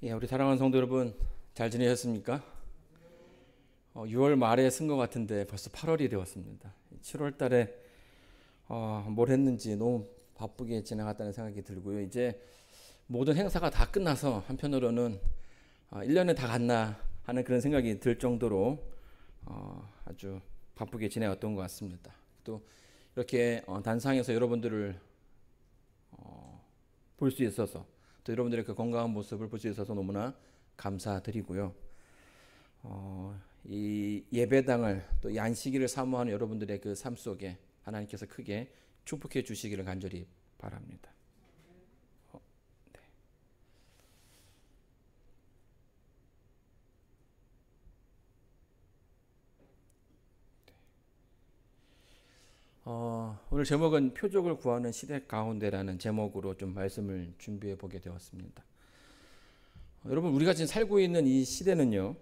예, 우리 사랑하는 성도 여러분, 잘 지내셨습니까? 6월 말에 쓴 것 같은데 벌써 8월이 되었습니다. 7월 달에 뭘 했는지 너무 바쁘게 지나갔다는 생각이 들고요. 이제 모든 행사가 다 끝나서 한편으로는 1년에 다 갔나 하는 그런 생각이 들 정도로 아주 바쁘게 지내왔던 것 같습니다. 또 이렇게 단상에서 여러분들을 볼 수 있어서, 또 여러분들의 그 건강한 모습을 볼 수 있어서 너무나 감사드리고요. 이 예배당을 또 이 안식일을 사모하는 여러분들의 그 삶 속에 하나님께서 크게 축복해 주시기를 간절히 바랍니다. 네. 오늘 제목은 표적을 구하는 시대 가운데라는 제목으로 좀 말씀을 준비해 보게 되었습니다. 여러분, 우리가 지금 살고 있는 이 시대는요,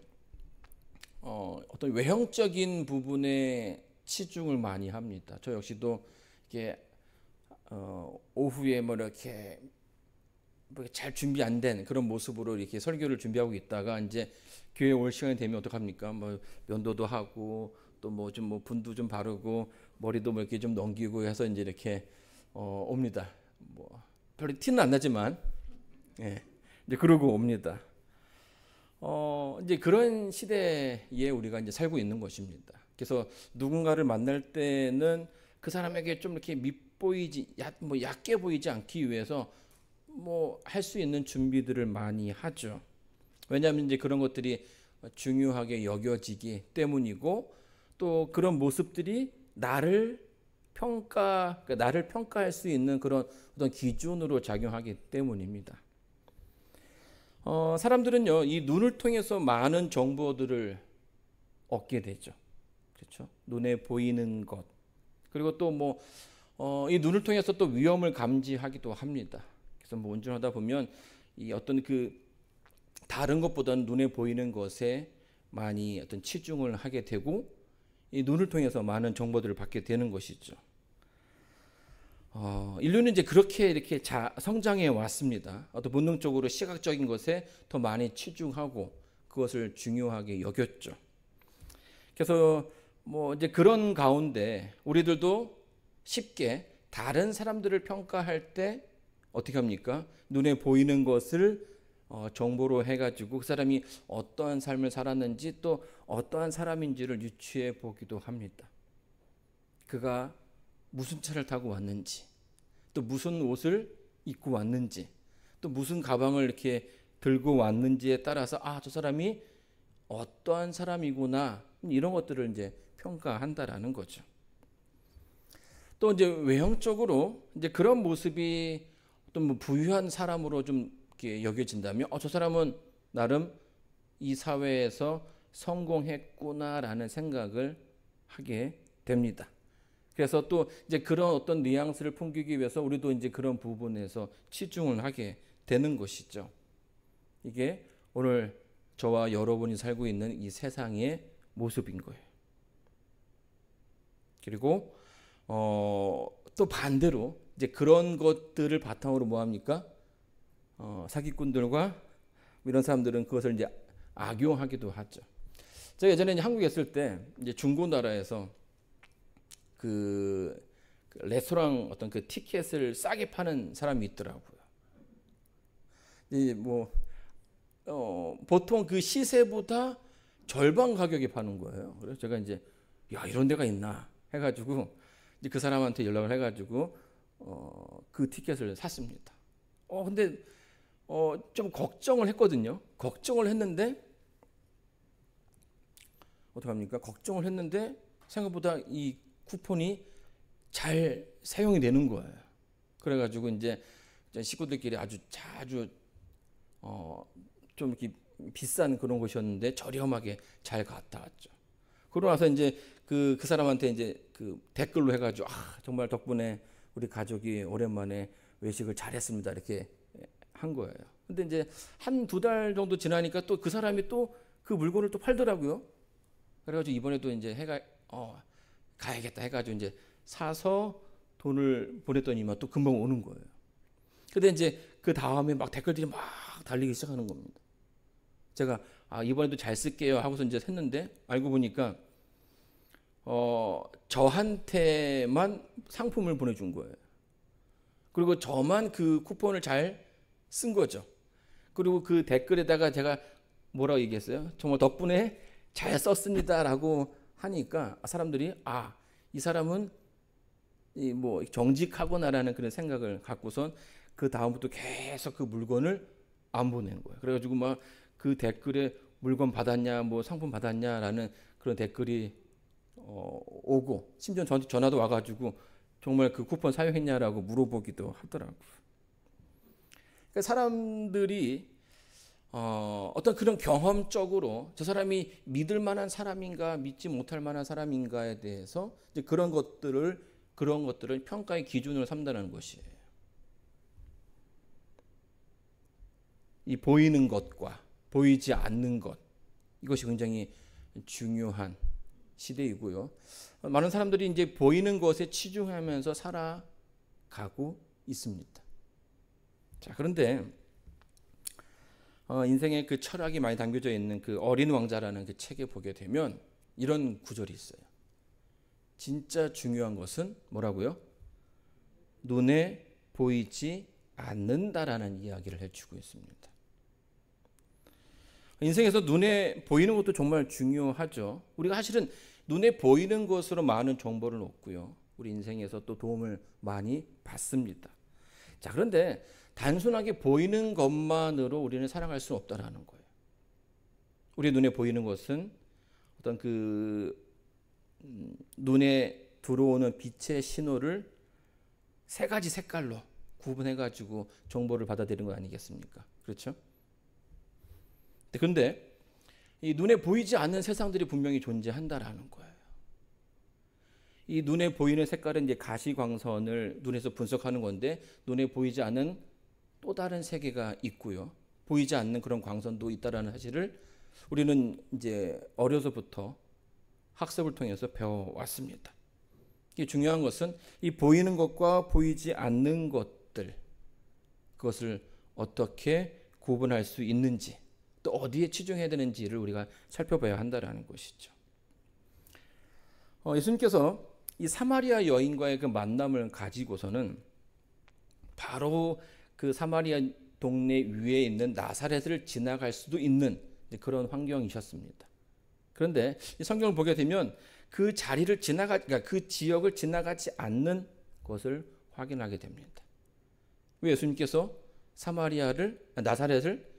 어떤 외형적인 부분에 치중을 많이 합니다. 저 역시도 이게 오후에 뭐 이렇게 잘 준비 안 된 그런 모습으로 이렇게 설교를 준비하고 있다가 이제 교회 올 시간이 되면 어떡합니까? 뭐 면도도 하고 또 뭐 좀 뭐 분도 좀 바르고 머리도 뭐 이렇게 좀 넘기고 해서 이제 이렇게 옵니다. 뭐 별로 티는 안 나지만 예, 이제 그러고 옵니다. 이제 그런 시대에 우리가 이제 살고 있는 것입니다. 그래서 누군가를 만날 때는 그 사람에게 좀 이렇게 밉보이지, 뭐 얕게 보이지 않기 위해서 뭐 할 수 있는 준비들을 많이 하죠. 왜냐하면 이제 그런 것들이 중요하게 여겨지기 때문이고, 또 그런 모습들이 그러니까 나를 평가할 수 있는 그런 어떤 기준으로 작용하기 때문입니다. 사람들은요, 이 눈을 통해서 많은 정보들을 얻게 되죠. 그렇죠? 눈에 보이는 것. 그리고 또 뭐, 이 눈을 통해서 또 위험을 감지하기도 합니다. 그래서 뭐 운전하다 보면 이 어떤 그 다른 것보다는 눈에 보이는 것에 많이 어떤 치중을 하게 되고, 이 눈을 통해서 많은 정보들을 받게 되는 것이죠. 인류는 이제 그렇게 이렇게 성장해 왔습니다. 어떤 본능적으로 시각적인 것에 더 많이 치중하고 그것을 중요하게 여겼죠. 그래서 뭐 이제 그런 가운데 우리들도 쉽게 다른 사람들을 평가할 때 어떻게 합니까? 눈에 보이는 것을 정보로 해가지고 그 사람이 어떠한 삶을 살았는지 또 어떠한 사람인지를 유추해 보기도 합니다. 그가 무슨 차를 타고 왔는지, 또 무슨 옷을 입고 왔는지, 또 무슨 가방을 이렇게 들고 왔는지에 따라서 저 사람이 어떠한 사람이구나, 이런 것들을 이제 평가한다라는 거죠. 또 이제 외형적으로 이제 그런 모습이 어떤 뭐 부유한 사람으로 좀 이렇게 여겨진다면, 저 사람은 나름 이 사회에서 성공했구나라는 생각을 하게 됩니다. 그래서 또 이제 그런 어떤 뉘앙스를 풍기기 위해서 우리도 이제 그런 부분에서 치중을 하게 되는 것이죠. 이게 오늘 저와 여러분이 살고 있는 이 세상의 모습인 거예요. 그리고 또 반대로 이제 그런 것들을 바탕으로 뭐 합니까? 사기꾼들과 이런 사람들은 그것을 이제 악용하기도 하죠. 제가 예전에 이제 한국에 있을 때 이제 중고나라에서 그 레스토랑 어떤 그 티켓을 싸게 파는 사람이 있더라고요. 이 뭐 보통 그 시세보다 절반 가격에 파는 거예요. 그래서 제가 이제 이런 데가 있나 해가지고 이제 그 사람한테 연락을 해가지고 그 티켓을 샀습니다. 근데 좀 걱정을 했거든요. 걱정을 했는데 어떡합니까? 걱정을 했는데 생각보다 이 쿠폰이 잘 사용이 되는 거예요. 그래가지고 이제 식구들끼리 아주 자주 좀 이렇게 비싼 그런 곳이었는데 저렴하게 잘 갔다 왔죠. 그러고 나서 이제 그 사람한테 이제 그 댓글로 해가지고 정말 덕분에 우리 가족이 오랜만에 외식을 잘했습니다, 이렇게 한 거예요. 근데 이제 한 두 달 정도 지나니까 또 그 사람이 또 그 물건을 또 팔더라고요. 그래가지고 이번에도 이제 가야겠다 해가지고 이제 사서 돈을 보냈더니만 또 금방 오는 거예요. 근데 이제 그 다음에 막 댓글들이 막 달리기 시작하는 겁니다. 제가 이번에도 잘 쓸게요 하고서 이제 했는데 알고 보니까 저한테만 상품을 보내준 거예요. 그리고 저만 그 쿠폰을 잘 쓴 거죠. 그리고 그 댓글에다가 제가 뭐라고 얘기했어요? 정말 덕분에 잘 썼습니다라고 하니까 사람들이 이 사람은 뭐 정직하구나라는 그런 생각을 갖고선 그 다음부터 계속 그 물건을 안 보내는 거예요. 그래가지고 막 그 댓글에 물건 받았냐, 뭐 상품 받았냐라는 그런 댓글이 오고 심지어 저한테 전화도 와가지고 정말 그 쿠폰 사용했냐라고 물어보기도 하더라고요. 그러니까 사람들이 어떤 그런 경험적으로 저 사람이 믿을 만한 사람인가 믿지 못할 만한 사람인가에 대해서 이제 그런 것들을 평가의 기준으로 삼다는 것이에요. 이 보이는 것과 보이지 않는 것, 이것이 굉장히 중요한 시대이고요. 많은 사람들이 이제 보이는 것에 치중하면서 살아가고 있습니다. 자, 그런데 인생의 그 철학이 많이 담겨져 있는 그 어린 왕자라는 그 책에 보게 되면 이런 구절이 있어요. 진짜 중요한 것은 뭐라고요? 눈에 보이지 않는다라는 이야기를 해주고 있습니다. 인생에서 눈에 보이는 것도 정말 중요하죠. 우리가 사실은 눈에 보이는 것으로 많은 정보를 얻고요. 우리 인생에서 또 도움을 많이 받습니다. 자, 그런데 단순하게 보이는 것만으로 우리는 살아갈 수는 없다라는 거예요. 우리 눈에 보이는 것은 어떤 그 눈에 들어오는 빛의 신호를 세 가지 색깔로 구분해 가지고 정보를 받아들이는 거 아니겠습니까? 그렇죠? 그런데 이 눈에 보이지 않는 세상들이 분명히 존재한다라는 거예요. 이 눈에 보이는 색깔은 이제 가시광선을 눈에서 분석하는 건데 눈에 보이지 않는 또 다른 세계가 있고요. 보이지 않는 그런 광선도 있다라는 사실을 우리는 이제 어려서부터 학습을 통해서 배워왔습니다. 이게 중요한 것은 이 보이는 것과 보이지 않는 것들, 그것을 어떻게 구분할 수 있는지, 또 어디에 치중해야 되는지를 우리가 살펴봐야 한다는 것이죠. 예수님께서 이 사마리아 여인과의 그 만남을 가지고서는 바로 그 사마리아 동네 위에 있는 나사렛을 지나갈 수도 있는 그런 환경이셨습니다. 그런데 이 성경을 보게 되면 그 자리를 그러니까 그 지역을 지나가지 않는 것을 확인하게 됩니다. 왜 예수님께서 나사렛을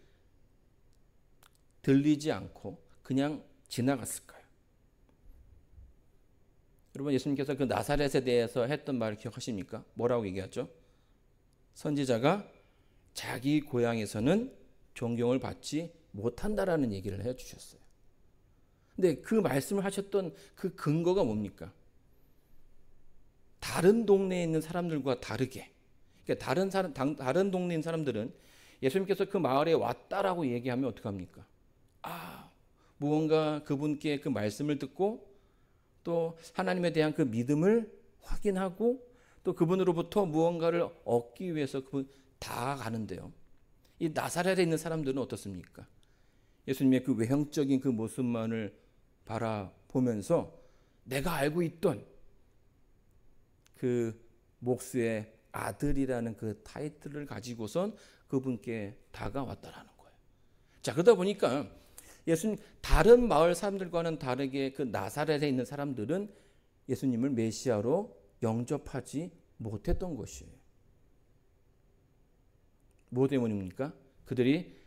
들리지 않고 그냥 지나갔을까요? 여러분, 예수님께서 그 나사렛에 대해서 했던 말을 기억하십니까? 뭐라고 얘기하죠? 선지자가 자기 고향에서는 존경을 받지 못한다라는 얘기를 해주셨어요. 근데 그 말씀을 하셨던 그 근거가 뭡니까? 다른 동네에 있는 사람들과 다르게, 그러니까 다른 동네에 있는 사람들은 예수님께서 그 마을에 왔다라고 얘기하면 어떡합니까? 무언가 그분께 그 말씀을 듣고 또 하나님에 대한 그 믿음을 확인하고 또 그분으로부터 무언가를 얻기 위해서 그분 다 가는데요. 이 나사렛에 있는 사람들은 어떻습니까? 예수님의 그 외형적인 그 모습만을 바라보면서 내가 알고 있던 그 목수의 아들이라는 그 타이틀을 가지고선 그분께 다가왔다라는 거예요. 자, 그러다 보니까 예수님 다른 마을 사람들과는 다르게 그 나사렛에 있는 사람들은 예수님을 메시아로 영접하지 못했던 것이에요. 뭐 때문입니까? 그들이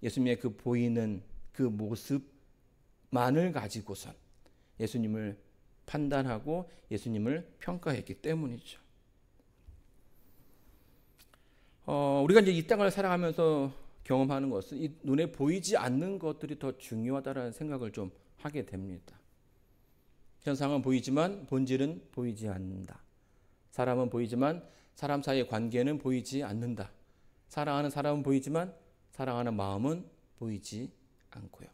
예수님의 그 보이는 그 모습만을 가지고선 예수님을 판단하고 예수님을 평가했기 때문이죠. 우리가 이제 이 땅을 살아가면서 경험하는 것은 이 눈에 보이지 않는 것들이 더 중요하다는 생각을 좀 하게 됩니다. 현상은 보이지만 본질은 보이지 않는다. 사람은 보이지만 사람 사이의 관계는 보이지 않는다. 사랑하는 사람은 보이지만 사랑하는 마음은 보이지 않고요.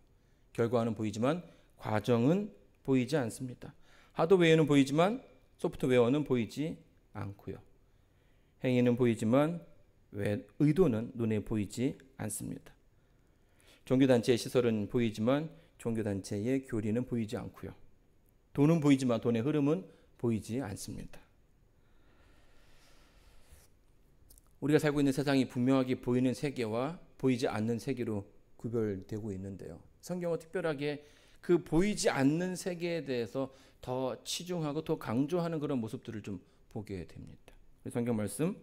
결과는 보이지만 과정은 보이지 않습니다. 하드웨어는 보이지만 소프트웨어는 보이지 않고요. 행위는 보이지만 의도는 눈에 보이지 않습니다. 종교단체의 시설은 보이지만 종교단체의 교리는 보이지 않고요. 돈은 보이지만 돈의 흐름은 보이지 않습니다. 우리가 살고 있는 세상이 분명하게 보이는 세계와 보이지 않는 세계로 구별되고 있는데요. 성경은 특별하게 그 보이지 않는 세계에 대해서 더 치중하고 더 강조하는 그런 모습들을 좀 보게 됩니다. 성경 말씀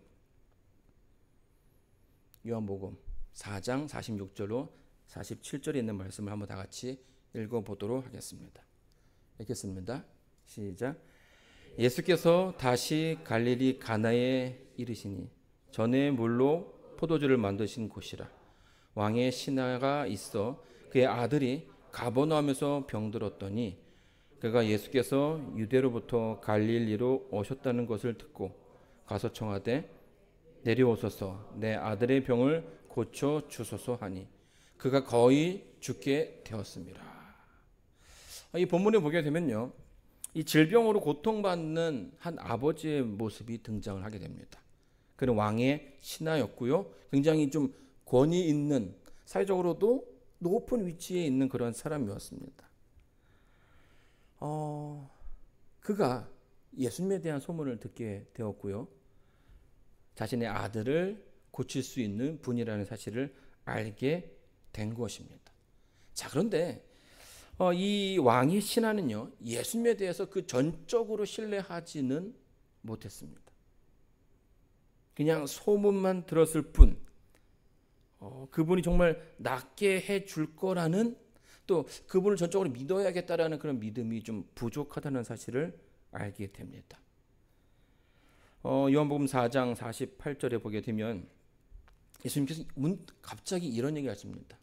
요한복음 4장 46절로 47절에 있는 말씀을 한번 다 같이 읽어보도록 하겠습니다. 읽겠습니다. 시작. 예수께서 다시 갈릴리 가나에 이르시니 전에 물로 포도주를 만드신 곳이라. 왕의 신하가 있어 그의 아들이 가버나움에서 병들었더니 그가 예수께서 유대로부터 갈릴리로 오셨다는 것을 듣고 가서 청하되 내려오소서 내 아들의 병을 고쳐 주소서 하니 그가 거의 죽게 되었습니다. 이 본문에 보게 되면요, 이 질병으로 고통받는 한 아버지의 모습이 등장을 하게 됩니다. 그는 왕의 신하였고요, 굉장히 좀 권위 있는, 사회적으로도 높은 위치에 있는 그런 사람이었습니다. 그가 예수님에 대한 소문을 듣게 되었고요, 자신의 아들을 고칠 수 있는 분이라는 사실을 알게 된 것입니다. 자, 그런데 이 왕의 신하는요, 예수님에 대해서 그 전적으로 신뢰하지는 못했습니다. 그냥 소문만 들었을 뿐, 그분이 정말 낫게 해줄 거라는, 또 그분을 전적으로 믿어야겠다라는 그런 믿음이 좀 부족하다는 사실을 알게 됩니다. 요한복음 4장 48절에 보게 되면 예수님께서 갑자기 이런 얘기를 하십니다.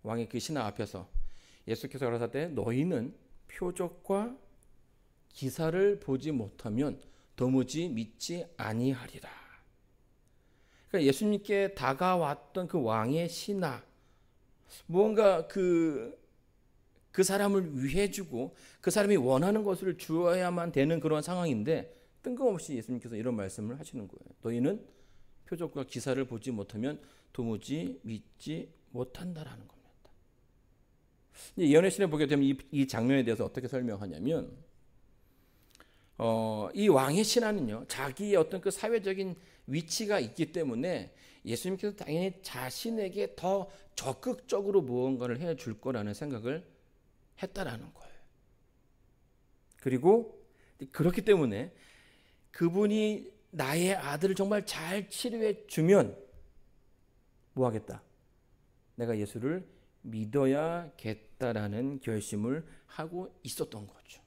왕의 그 신하 앞에서 예수께서 가라사대 너희는 표적과 기사를 보지 못하면 도무지 믿지 아니하리라. 그러니까 예수님께 다가왔던 그 왕의 신하, 무언가 그 사람을 위해 주고 그 사람이 원하는 것을 주어야만 되는 그런 상황인데 뜬금없이 예수님께서 이런 말씀을 하시는 거예요. 너희는 표적과 기사를 보지 못하면 도무지 믿지 못한다라는 겁니다. 예언의 신에 보게 되면 이 장면에 대해서 어떻게 설명하냐면, 이 왕의 신하는요, 자기의 어떤 그 사회적인 위치가 있기 때문에 예수님께서 당연히 자신에게 더 적극적으로 무언가를 해줄 거라는 생각을 했다라는 거예요. 그리고 그렇기 때문에 그분이 나의 아들을 정말 잘 치료해 주면 뭐 하겠다? 내가 예수를 믿어야겠다라는 결심을 하고 있었던 거죠.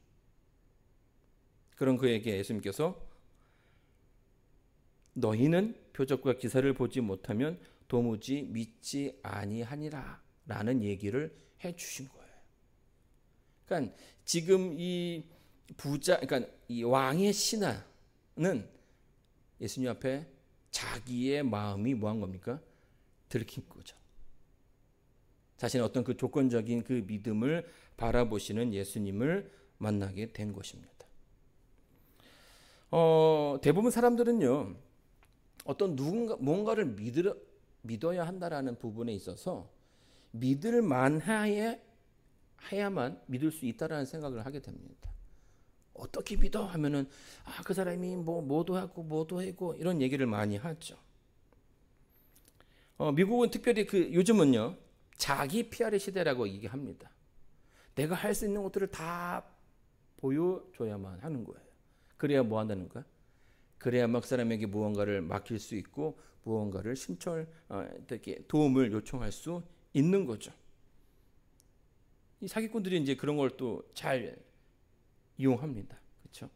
그런 그에게 예수님께서 너희는 표적과 기사를 보지 못하면 도무지 믿지 아니하니라 라는 얘기를 해 주신 거예요. 그러니까 지금 그러니까 이 왕의 신하는 예수님 앞에 자기의 마음이 뭐한 겁니까? 들킨 거죠. 자신의 어떤 그 조건적인 그 믿음을 바라보시는 예수님을 만나게 된 것입니다. 대부분 사람들은요, 어떤 뭔가를 믿어야 한다라는 부분에 있어서 믿을 만해야만 믿을 수 있다라는 생각을 하게 됩니다. 어떻게 믿어 하면은 그 사람이 뭐도 하고 이런 얘기를 많이 하죠. 미국은 특별히 요즘은요, 자기 PR의 시대라고 얘기합니다. 내가 할 수 있는 것들을 다 보여줘야만 하는 거예요. 그래야 뭐 한다는 거야? 그래야 막 사람에게 무언가를 맡길 수 있고 무언가를 이렇게 도움을 요청할 수 있는 거죠. 이 사기꾼들이 이제 그런 걸 또 잘 이용합니다. 그렇죠?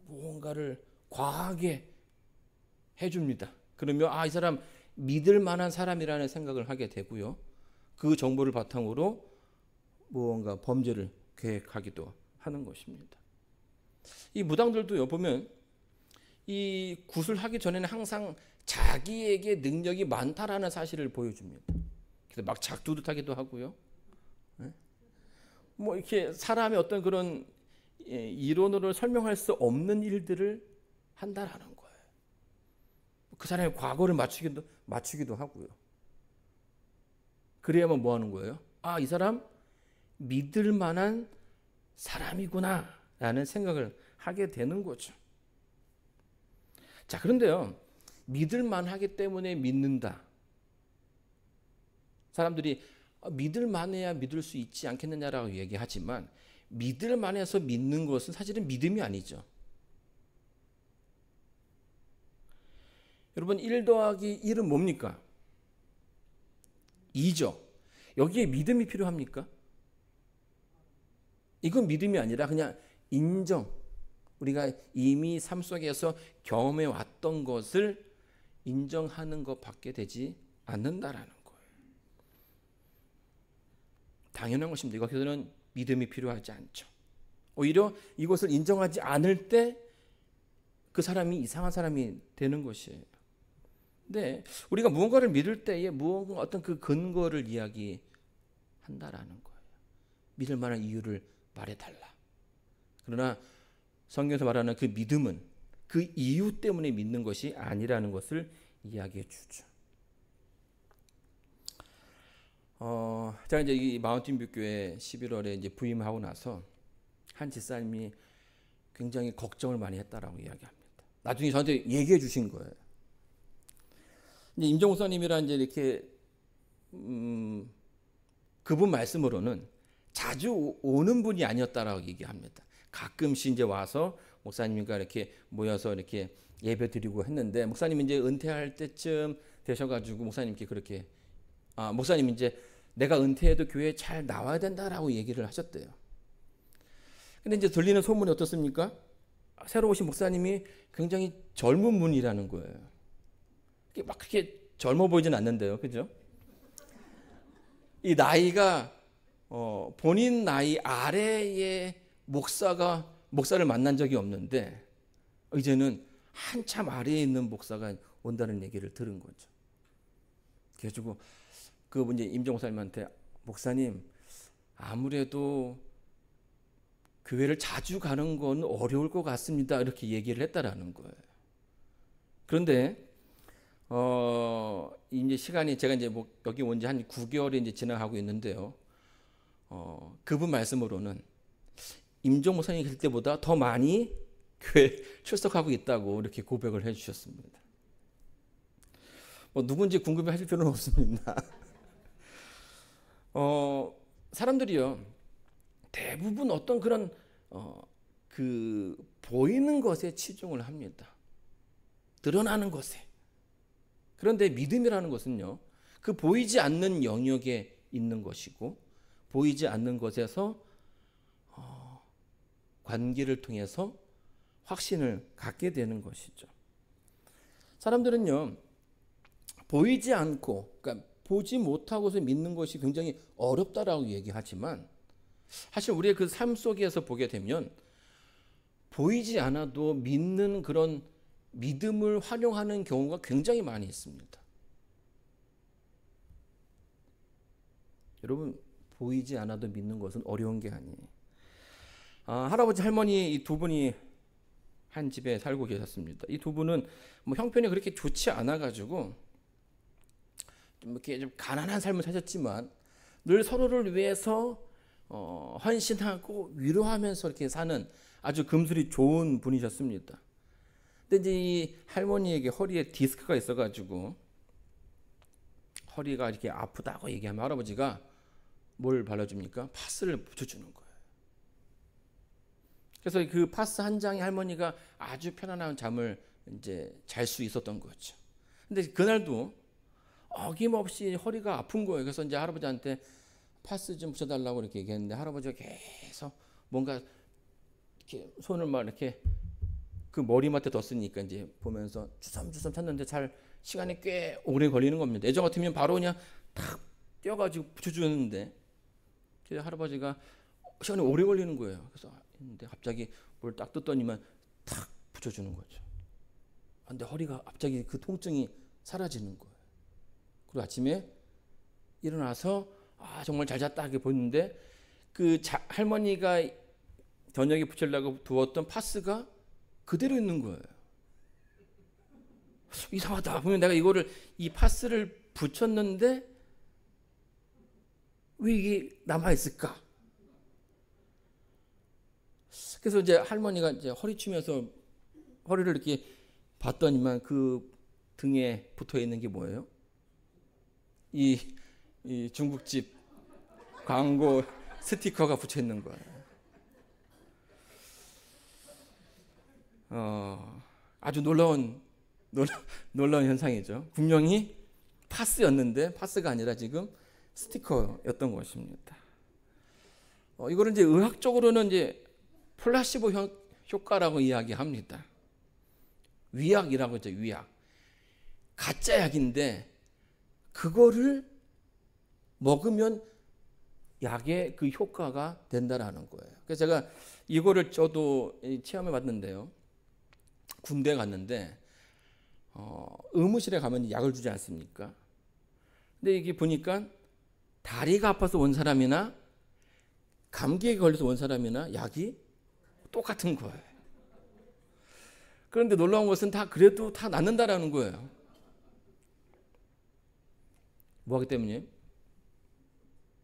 무언가를 과하게 해줍니다. 그러면 이 사람 믿을 만한 사람이라는 생각을 하게 되고요. 그 정보를 바탕으로 무언가 범죄를 계획하기도 하는 것입니다. 이 무당들도 보면 이 굿을 하기 전에는 항상 자기에게 능력이 많다라는 사실을 보여줍니다. 그래서 막 작두듯하기도 하고요. 뭐 이렇게 사람의 어떤 그런 이론으로 설명할 수 없는 일들을 한다라는 거예요. 그 사람의 과거를 맞추기도 하고요. 그래야만 뭐 하는 거예요? 아, 이 사람 믿을 만한 사람이구나 라는 생각을 하게 되는 거죠. 자, 그런데요, 믿을 만하기 때문에 믿는다. 사람들이 믿을 만해야 믿을 수 있지 않겠느냐라고 얘기하지만 믿을 만해서 믿는 것은 사실은 믿음이 아니죠. 여러분, 1 더하기 1은 뭡니까? 2죠. 여기에 믿음이 필요합니까? 이건 믿음이 아니라 그냥 인정. 우리가 이미 삶 속에서 경험해 왔던 것을 인정하는 것밖에 되지 않는다라는 거예요. 당연한 것입니다. 이것에서는 믿음이 필요하지 않죠. 오히려 이것을 인정하지 않을 때 그 사람이 이상한 사람이 되는 것이에요. 근데 우리가 무언가를 믿을 때에 무언가 어떤 그 근거를 이야기한다라는 거예요. 믿을 만한 이유를 말해달라. 그러나 성경에서 말하는 그 믿음은 그 이유 때문에 믿는 것이 아니라는 것을 이야기해 주죠. 제가 이제 이 마운틴뷰 교회 11월에 이제 부임하고 나서 한 집사님이 굉장히 걱정을 많이 했다라고 이야기합니다. 나중에 저한테 얘기해 주신 거예요. 이제 임종 목사님이랑 이제 이렇게 그분 말씀으로는 자주 오는 분이 아니었다라고 얘기합니다. 가끔씩 이제 와서 목사님과 이렇게 모여서 이렇게 예배 드리고 했는데 목사님이 이제 은퇴할 때쯤 되셔가지고 목사님께 그렇게 목사님 이제 내가 은퇴해도 교회에 잘 나와야 된다라고 얘기를 하셨대요. 근데 이제 들리는 소문이 어떻습니까? 새로 오신 목사님이 굉장히 젊은 분이라는 거예요. 막 그렇게 젊어 보이진 않는데요, 그죠? 이 나이가 본인 나이 아래의 목사를 만난 적이 없는데 이제는 한참 아래에 있는 목사가 온다는 얘기를 들은 거죠. 그래가지고 그 이제 임종 목사님한테 목사님 아무래도 교회를 자주 가는 건 어려울 것 같습니다. 이렇게 얘기를 했다라는 거예요. 그런데 이제 시간이 제가 이제 뭐 여기 온 지 한 9개월이 이제 지나가고 있는데요. 그분 말씀으로는 임종 목사님 계실 때보다 더 많이 교회 출석하고 있다고 이렇게 고백을 해주셨습니다. 뭐 누군지 궁금해하실 필요는 없습니다. 사람들이요 대부분 어떤 그런 그 보이는 것에 치중을 합니다. 드러나는 것에. 그런데 믿음이라는 것은요 그 보이지 않는 영역에 있는 것이고 보이지 않는 것에서 관계를 통해서 확신을 갖게 되는 것이죠. 사람들은요 보이지 않고 그러니까 보지 못하고서 믿는 것이 굉장히 어렵다라고 얘기하지만 사실 우리의 그 삶 속에서 보게 되면 보이지 않아도 믿는 그런 믿음을 활용하는 경우가 굉장히 많이 있습니다. 여러분 보이지 않아도 믿는 것은 어려운 게 아니에요. 할아버지 할머니 이 두 분이 한 집에 살고 계셨습니다. 이 두 분은 뭐 형편이 그렇게 좋지 않아 가지고 좀 이렇게 좀 가난한 삶을 사셨지만 늘 서로를 위해서 헌신하고 위로하면서 이렇게 사는 아주 금술이 좋은 분이셨습니다. 근데 이제 이 할머니에게 허리에 디스크가 있어가지고 허리가 이렇게 아프다고 얘기하면 할아버지가 뭘 발라줍니까? 파스를 붙여주는 거예요. 그래서 그 파스 한 장에 할머니가 아주 편안한 잠을 이제 잘 수 있었던 거죠. 근데 그날도 어김없이 허리가 아픈 거예요. 그래서 이제 할아버지한테 파스 좀 붙여달라고 이렇게 얘기했는데 할아버지가 계속 뭔가 이렇게 손을 막 이렇게 그 머리맡에 뒀으니까 이제 보면서 주섬주섬 찾는데 잘 시간이 꽤 오래 걸리는 겁니다. 예전 같으면 바로 그냥 탁 뛰어가지고 붙여주는데 할아버지가 시간이 오래 걸리는 거예요. 그래서 근데 갑자기 뭘 딱 뜯더니만 탁 붙여주는 거죠. 근데 허리가 갑자기 그 통증이 사라지는 거예요. 그리고 아침에 일어나서 정말 잘 잤다 하게 보는데 그 할머니가 저녁에 붙이려고 두었던 파스가 그대로 있는 거예요. 이상하다. 보면 내가 이 파스를 붙였는데 왜 이게 남아 있을까? 그래서 이제 할머니가 이제 허리치면서 허리를 이렇게 봤더니만 그 등에 붙어 있는 게 뭐예요? 이 중국집 광고 스티커가 붙여 있는 거예요. 아주 놀라운 현상이죠. 분명히 파스였는데 파스가 아니라 지금 스티커였던 것입니다. 이거를 이제 의학적으로는 이제 플라시보 효과라고 이야기합니다. 위약이라고 하죠. 위약. 가짜 약인데 그거를 먹으면 약의 그 효과가 된다라는 거예요. 그래서 제가 이거를 저도 체험해 봤는데요. 군대 갔는데 의무실에 가면 약을 주지 않습니까? 근데 이게 보니까 다리가 아파서 온 사람이나 감기에 걸려서 온 사람이나 약이 똑같은 거예요. 그런데 놀라운 것은 그래도 다 낫는다라는 거예요. 뭐 하기 때문이에요?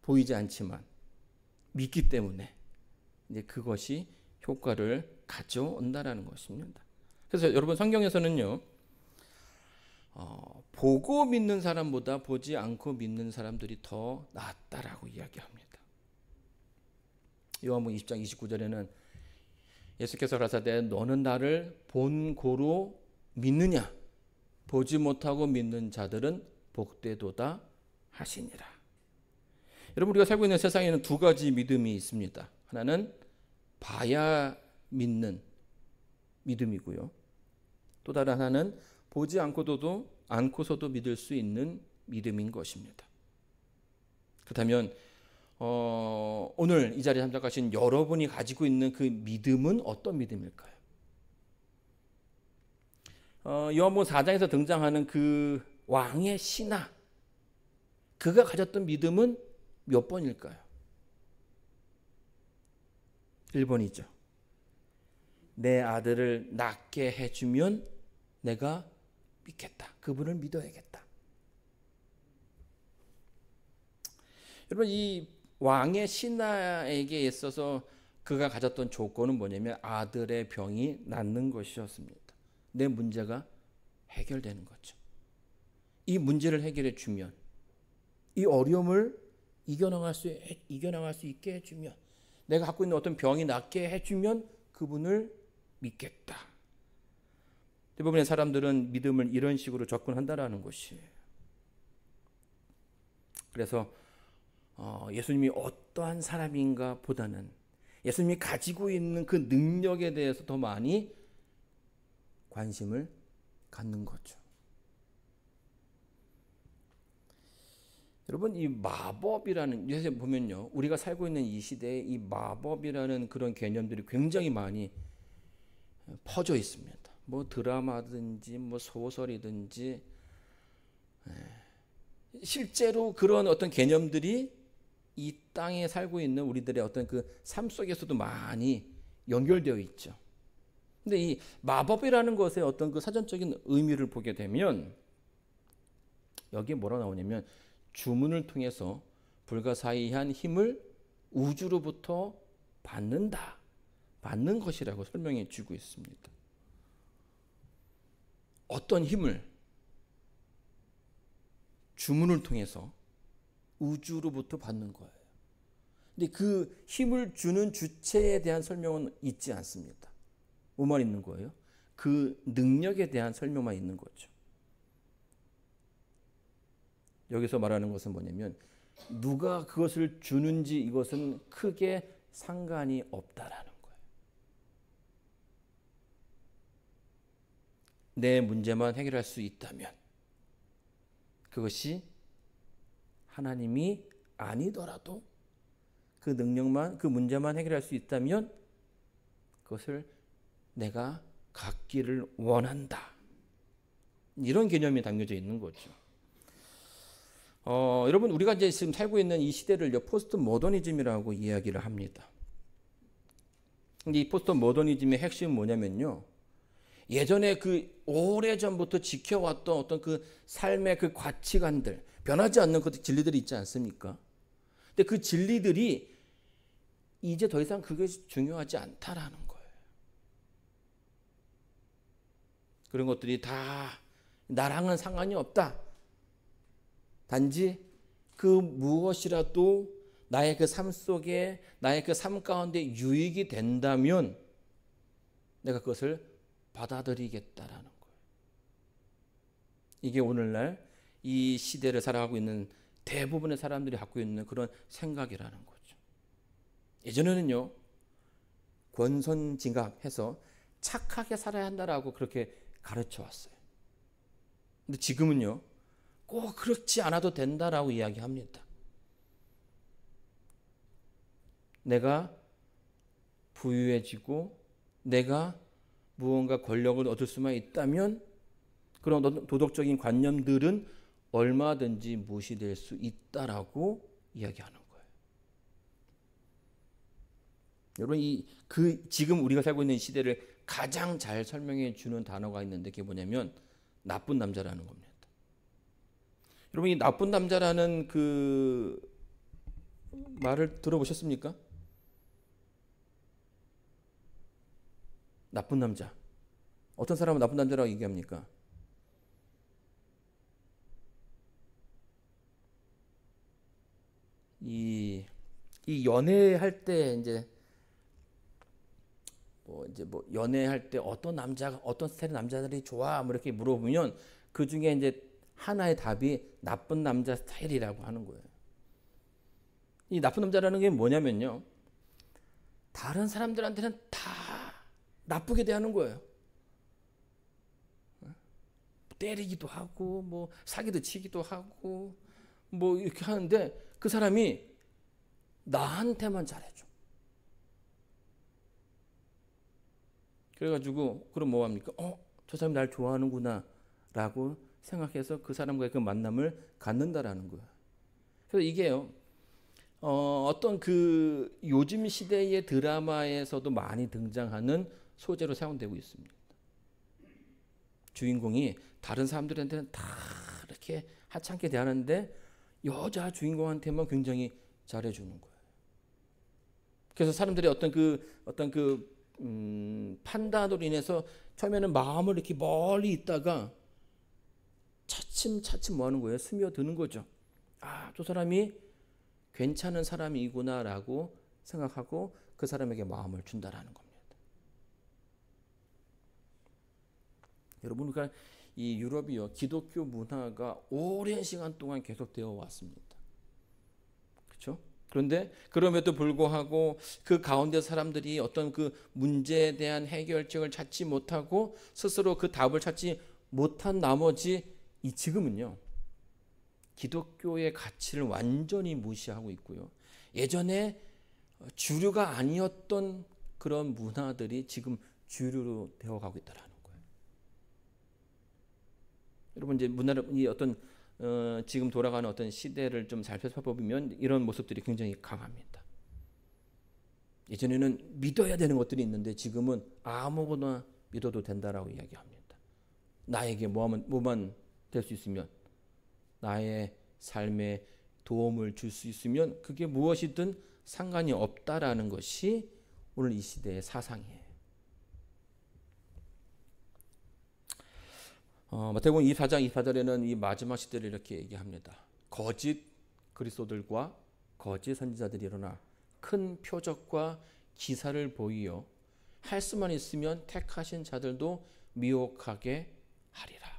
보이지 않지만 믿기 때문에 이제 그것이 효과를 가져온다라는 것입니다. 그래서 여러분 성경에서는요, 보고 믿는 사람보다 보지 않고 믿는 사람들이 더 낫다라고 이야기합니다. 요한복음 20장 29절에는 예수께서 가라사대 너는 나를 본고로 믿느냐? 보지 못하고 믿는 자들은 복되도다 하시니라. 여러분, 우리가 살고 있는 세상에는 두 가지 믿음이 있습니다. 하나는 봐야 믿는 믿음이고요. 또 다른 하나는 보지 않고서도 믿을 수 있는 믿음인 것입니다. 그렇다면 오늘 이 자리에 참석하신 여러분이 가지고 있는 그 믿음은 어떤 믿음일까요? 요한복음 4장에서 등장하는 그 왕의 신하, 그가 가졌던 믿음은 몇 번일까요? 1번이죠. 내 아들을 낫게 해주면 내가 믿겠다. 그분을 믿어야겠다. 여러분, 이 왕의 신하에게 있어서 그가 가졌던 조건은 뭐냐면 아들의 병이 낫는 것이었습니다. 내 문제가 해결되는 거죠. 이 문제를 해결해 주면, 이 어려움을 이겨나갈 수 있게 해주면, 내가 갖고 있는 어떤 병이 낫게 해주면 그분을 믿겠다. 대부분의 사람들은 믿음을 이런 식으로 접근한다라는 것이에요. 그래서 예수님이 어떠한 사람인가 보다는 예수님이 가지고 있는 그 능력에 대해서 더 많이 관심을 갖는 거죠. 여러분, 이 마법이라는, 요새 보면요, 우리가 살고 있는 이 시대에 이 마법이라는 그런 개념들이 굉장히 많이 퍼져 있습니다. 뭐 드라마든지 뭐 소설이든지, 실제로 그런 어떤 개념들이 이 땅에 살고 있는 우리들의 어떤 그 삶 속에서도 많이 연결되어 있죠. 근데 이 마법이라는 것의 어떤 그 사전적인 의미를 보게 되면 여기에 뭐라고 나오냐면 주문을 통해서 불가사의한 힘을 우주로부터 받는 것이라고 설명해 주고 있습니다. 어떤 힘을 주문을 통해서 우주로부터 받는 거예요. 근데 그 힘을 주는 주체에 대한 설명은 있지 않습니다. 뭐만 있는 거예요? 그 능력에 대한 설명만 있는 거죠. 여기서 말하는 것은 뭐냐면 누가 그것을 주는지 이것은 크게 상관이 없다라는 거예요. 내 문제만 해결할 수 있다면, 그것이 하나님이 아니더라도 그 능력만, 그 문제만 해결할 수 있다면 그것을 내가 갖기를 원한다. 이런 개념이 담겨져 있는 거죠. 여러분, 우리가 이제 지금 살고 있는 이 시대를 포스트 모더니즘이라고 이야기를 합니다. 근데 이 포스트 모더니즘의 핵심은 뭐냐면요, 예전에 그 오래전부터 지켜왔던 어떤 그 삶의 그 가치관들, 변하지 않는 그 진리들이 있지 않습니까? 근데 그 진리들이 이제 더 이상 그것이 중요하지 않다라는 거예요. 그런 것들이 다 나랑은 상관이 없다. 단지 그 무엇이라도 나의 그 삶 속에, 나의 그 삶 가운데 유익이 된다면 내가 그것을 받아들이겠다라는 거예요. 이게 오늘날 이 시대를 살아가고 있는 대부분의 사람들이 갖고 있는 그런 생각이라는 거죠. 예전에는요, 권선징악해서 착하게 살아야 한다라고 그렇게 가르쳐 왔어요. 근데 지금은요, 꼭 그렇지 않아도 된다라고 이야기합니다. 내가 부유해지고 내가 무언가 권력을 얻을 수만 있다면 그런 도덕적인 관념들은 얼마든지 무시될 수 있다라고 이야기하는 거예요. 여러분, 지금 우리가 살고 있는 이 시대를 가장 잘 설명해 주는 단어가 있는데 그게 뭐냐면 나쁜 남자라는 겁니다. 여러분, 이 나쁜 남자라는 그 말을 들어보셨습니까? 나쁜 남자. 어떤 사람은 나쁜 남자라고 얘기합니까? 이 연애할 때 뭐 연애할 때 어떤 스타일의 남자들이 좋아? 뭐 이렇게 물어보면 그 중에 이제 하나의 답이 나쁜 남자 스타일이라고 하는 거예요. 이 나쁜 남자라는 게 뭐냐면요, 다른 사람들한테는 다 나쁘게 대하는 거예요. 때리기도 하고 뭐 사기도 치기도 하고 뭐 이렇게 하는데 그 사람이 나한테만 잘해줘. 그래가지고 그럼 뭐 합니까? 저 사람이 날 좋아하는구나 라고 생각해서 그 사람과의 그 만남을 갖는다라는 거예요. 그래서 이게요, 어떤 그 요즘 시대의 드라마에서도 많이 등장하는 소재로 사용되고 있습니다. 주인공이 다른 사람들한테는 다 이렇게 하찮게 대하는데 여자 주인공한테만 굉장히 잘해주는 거예요. 그래서 사람들이 어떤 그 판단으로 인해서 처음에는 마음을 이렇게 멀리 있다가 차츰 뭐 하는 거예요? 스며드는 거죠. 아, 저 사람이 괜찮은 사람이구나라고 생각하고 그 사람에게 마음을 준다라는 겁니다. 여러분, 그러니까 이 유럽이요, 기독교 문화가 오랜 시간 동안 계속되어 왔습니다. 그렇죠? 그런데 그럼에도 불구하고 그 가운데 사람들이 어떤 그 문제에 대한 해결책을 찾지 못하고 스스로 그 답을 찾지 못한 나머지 지금은요, 기독교의 가치를 완전히 무시하고 있고요. 예전에 주류가 아니었던 그런 문화들이 지금 주류로 되어가고 있다라는 거예요. 여러분, 이제 이 어떤 지금 돌아가는 어떤 시대를 좀 살펴보면 이런 모습들이 굉장히 강합니다. 예전에는 믿어야 되는 것들이 있는데 지금은 아무거나 믿어도 된다라고 이야기합니다. 나에게 뭐만 될 수 있으면, 나의 삶에 도움을 줄 수 있으면 그게 무엇이든 상관이 없다라는 것이 오늘 이 시대의 사상이에요. 마태복음 24장 24절에는 이 마지막 시대를 이렇게 얘기합니다. 거짓 그리스도들과 거짓 선지자들이 일어나 큰 표적과 기사를 보이어 할 수만 있으면 택하신 자들도 미혹하게 하리라.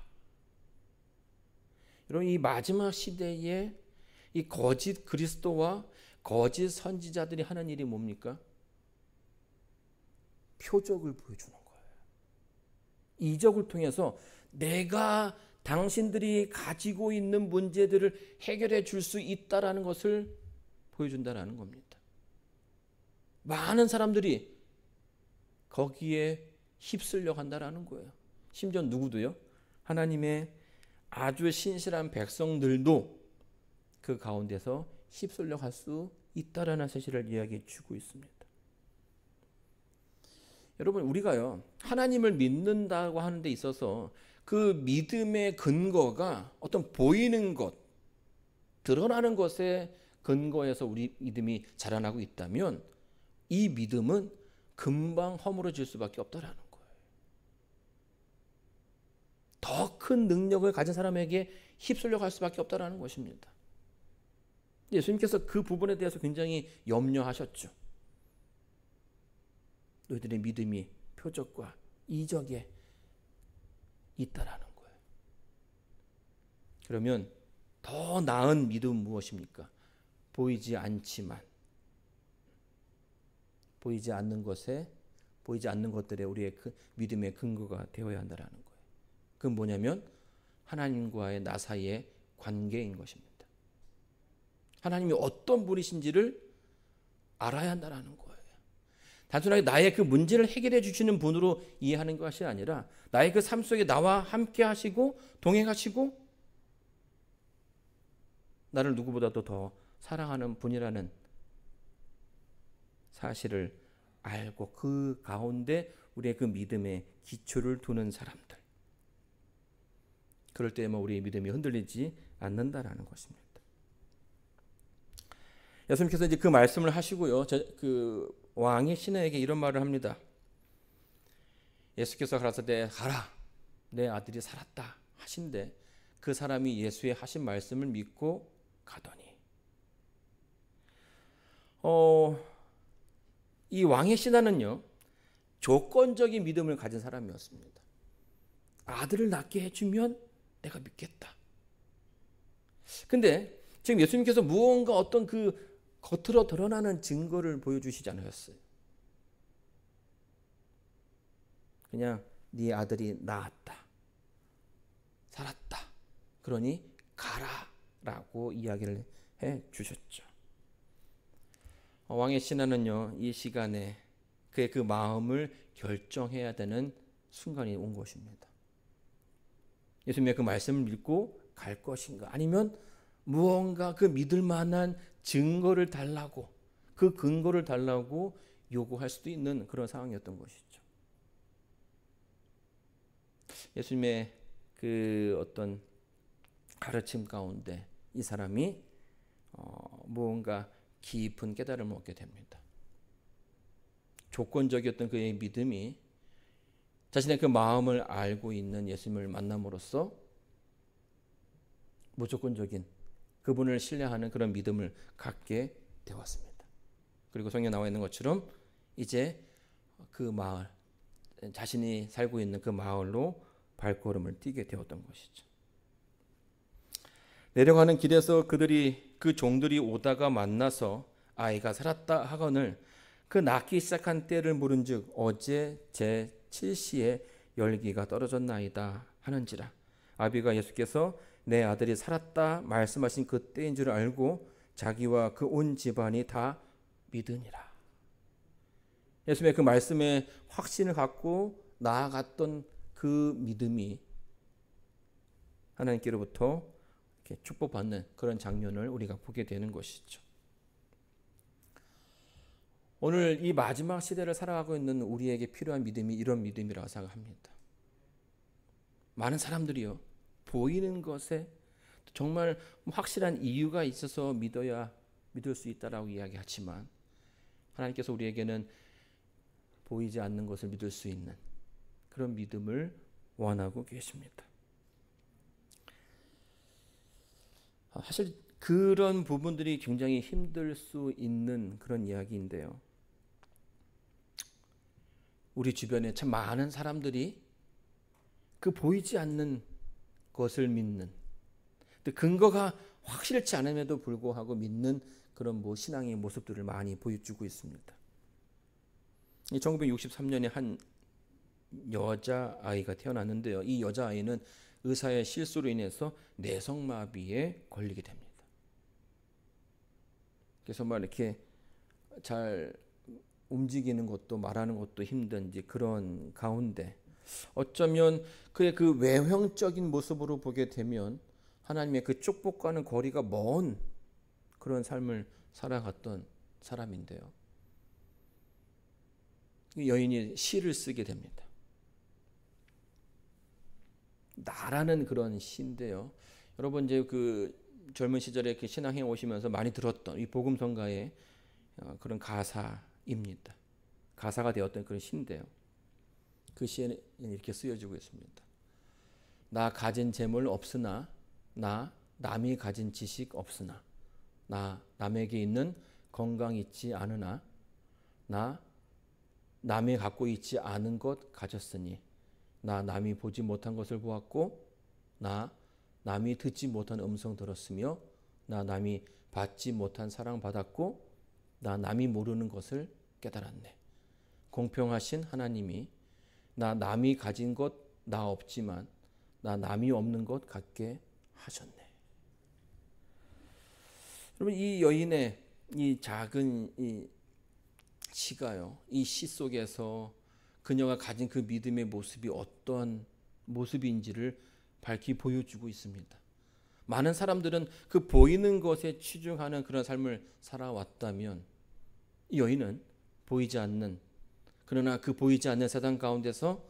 여러분, 이 마지막 시대에 이 거짓 그리스도와 거짓 선지자들이 하는 일이 뭡니까? 표적을 보여주는 거예요. 이적을 통해서 내가 당신들이 가지고 있는 문제들을 해결해 줄 수 있다라는 것을 보여준다라는 겁니다. 많은 사람들이 거기에 휩쓸려 간다라는 거예요. 심지어 누구도요? 하나님의 아주 신실한 백성들도 그 가운데서 휩쓸려 갈 수 있다라는 사실을 이야기해 주고 있습니다. 여러분, 우리가요, 하나님을 믿는다고 하는 데 있어서 그 믿음의 근거가 어떤 보이는 것, 드러나는 것에 근거에서 우리 믿음이 자라나고 있다면 이 믿음은 금방 허물어질 수밖에 없다라는 거예요. 더 큰 능력을 가진 사람에게 휩쓸려 갈 수밖에 없다라는 것입니다. 예수님께서 그 부분에 대해서 굉장히 염려하셨죠. 너희들의 믿음이 표적과 이적에 있다라는 거예요. 그러면 더 나은 믿음은 무엇입니까? 보이지 않지만 보이지 않는 것에 보이지 않는 것들에 우리의 믿음의 근거가 되어야 한다라는 거예요. 그건 뭐냐면 하나님과의 나 사이의 관계인 것입니다. 하나님이 어떤 분이신지를 알아야 한다는 거예요. 단순하게 나의 그 문제를 해결해 주시는 분으로 이해하는 것이 아니라 나의 그 삶 속에 나와 함께 하시고 동행하시고 나를 누구보다도 더 사랑하는 분이라는 사실을 알고 그 가운데 우리의 그 믿음의 기초를 두는 사람들. 그럴 때에만 우리의 믿음이 흔들리지 않는다라는 것입니다. 예수님께서 이제 그 말씀을 하시고요. 그 왕이 시내에게 이런 말을 합니다. 예수께서 가라사대 가라 내 아들이 살았다 하신데 그 사람이 예수의 하신 말씀을 믿고 가더니 이 왕의 신하는요 조건적인 믿음을 가진 사람이었습니다. 아들을 낳게 해주면 내가 믿겠다. 근데 지금 예수님께서 무언가 어떤 그 겉으로 드러나는 증거를 보여주시지 않으셨어요. 그냥 네 아들이 나았다. 살았다. 그러니 가라라고 이야기를 해 주셨죠. 왕의 신하는요. 이 시간에 그의 그 마음을 결정해야 되는 순간이 온 것입니다. 예수님의 그 말씀을 믿고 갈 것인가 아니면 무언가 그 믿을 만한 증거를 달라고 그 근거를 달라고 요구할 수도 있는 그런 상황이었던 것이죠. 예수님의 그 어떤 가르침 가운데 이 사람이 무언가 깊은 깨달음을 얻게 됩니다. 조건적이었던 그의 믿음이 자신의 그 마음을 알고 있는 예수님을 만남으로써 무조건적인 그분을 신뢰하는 그런 믿음을 갖게 되었습니다. 그리고 성경에 나와 있는 것처럼 이제 그 마을 자신이 살고 있는 그 마을로 발걸음을 띄게 되었던 것이죠. 내려가는 길에서 그 종들이 오다가 만나서 아이가 살았다 하거늘 그 낳기 시작한 때를 물은즉 어제 제 7시에 열기가 떨어졌나이다 하는지라. 아비가 예수께서 내 아들이 살았다 말씀하신 그 때인 줄 알고 자기와 그 온 집안이 다 믿으니라. 예수님의 그 말씀에 확신을 갖고 나아갔던 그 믿음이 하나님께로부터 이렇게 축복받는 그런 장면을 우리가 보게 되는 것이죠. 오늘 이 마지막 시대를 살아가고 있는 우리에게 필요한 믿음이 이런 믿음이라고 생각합니다. 많은 사람들이요 보이는 것에 정말 확실한 이유가 있어서 믿을 수 있다라고 이야기하지만 하나님께서 우리에게는 보이지 않는 것을 믿을 수 있는 그런 믿음을 원하고 계십니다. 사실 그런 부분들이 굉장히 힘들 수 있는 그런 이야기인데요. 우리 주변에 참 많은 사람들이 그 보이지 않는 것을 믿는 근거가 확실치 않음에도 불구하고 믿는 그런 신앙의 모습들을 많이 보여주고 있습니다. 1963년에 한 여자아이가 태어났는데요. 이 여자아이는 의사의 실수로 인해서 내성마비에 걸리게 됩니다. 그래서 이렇게 잘 움직이는 것도 말하는 것도 힘든 그런 가운데 어쩌면 그의 그 외형적인 모습으로 보게 되면 하나님의 그 축복과는 거리가 먼 그런 삶을 살아갔던 사람인데요. 이 여인이 시를 쓰게 됩니다. 나라는 그런 시인데요. 여러분 이제 그 젊은 시절에 이렇게 신앙해 오시면서 많이 들었던 이 복음성가의 그런 가사입니다. 가사가 되었던 그런 시인데요. 그 시에는 이렇게 쓰여지고 있습니다. 나 가진 재물 없으나, 나 남이 가진 지식 없으나, 나 남에게 있는 건강 있지 않으나, 나 남이 갖고 있지 않은 것 가졌으니, 나 남이 보지 못한 것을 보았고, 나 남이 듣지 못한 음성 들었으며, 나 남이 받지 못한 사랑 받았고, 나 남이 모르는 것을 깨달았네. 공평하신 하나님이 나 남이 가진 것 나 없지만 나 남이 없는 것 갖게 하셨네. 여러분, 이 여인의 이 작은 이 시가요, 이 시 속에서 그녀가 가진 그 믿음의 모습이 어떤 모습인지를 밝히 보여주고 있습니다. 많은 사람들은 그 보이는 것에 치중하는 그런 삶을 살아왔다면, 이 여인은 보이지 않는, 그러나 그 보이지 않는 세상 가운데서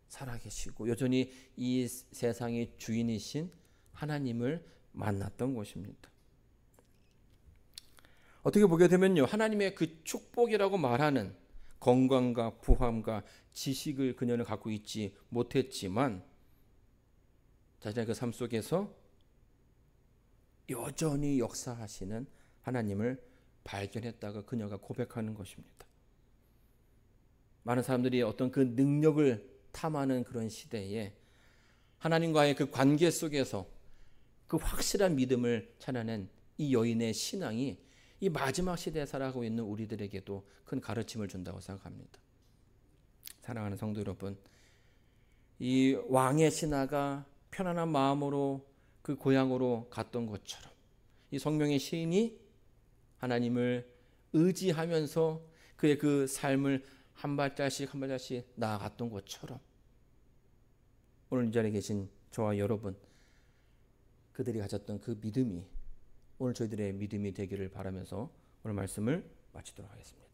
살아계시고 여전히 이 세상의 주인이신 하나님을 만났던 것입니다. 어떻게 보게 되면요, 하나님의 그 축복이라고 말하는 건강과 부함과 지식을 그녀는 갖고 있지 못했지만 자신의 그 삶 속에서 여전히 역사하시는 하나님을 발견했다가 그녀가 고백하는 것입니다. 많은 사람들이 어떤 그 능력을 탐하는 그런 시대에 하나님과의 그 관계 속에서 그 확실한 믿음을 찾아낸 이 여인의 신앙이 이 마지막 시대에 살아가고 있는 우리들에게도 큰 가르침을 준다고 생각합니다. 사랑하는 성도 여러분, 이 왕의 신하가 편안한 마음으로 그 고향으로 갔던 것처럼 이 성령의 시인이 하나님을 의지하면서 그의 그 삶을 한 발자씩 한 발자씩 나아갔던 것처럼 오늘 이 자리에 계신 저와 여러분, 그들이 가졌던 그 믿음이 오늘 저희들의 믿음이 되기를 바라면서 오늘 말씀을 마치도록 하겠습니다.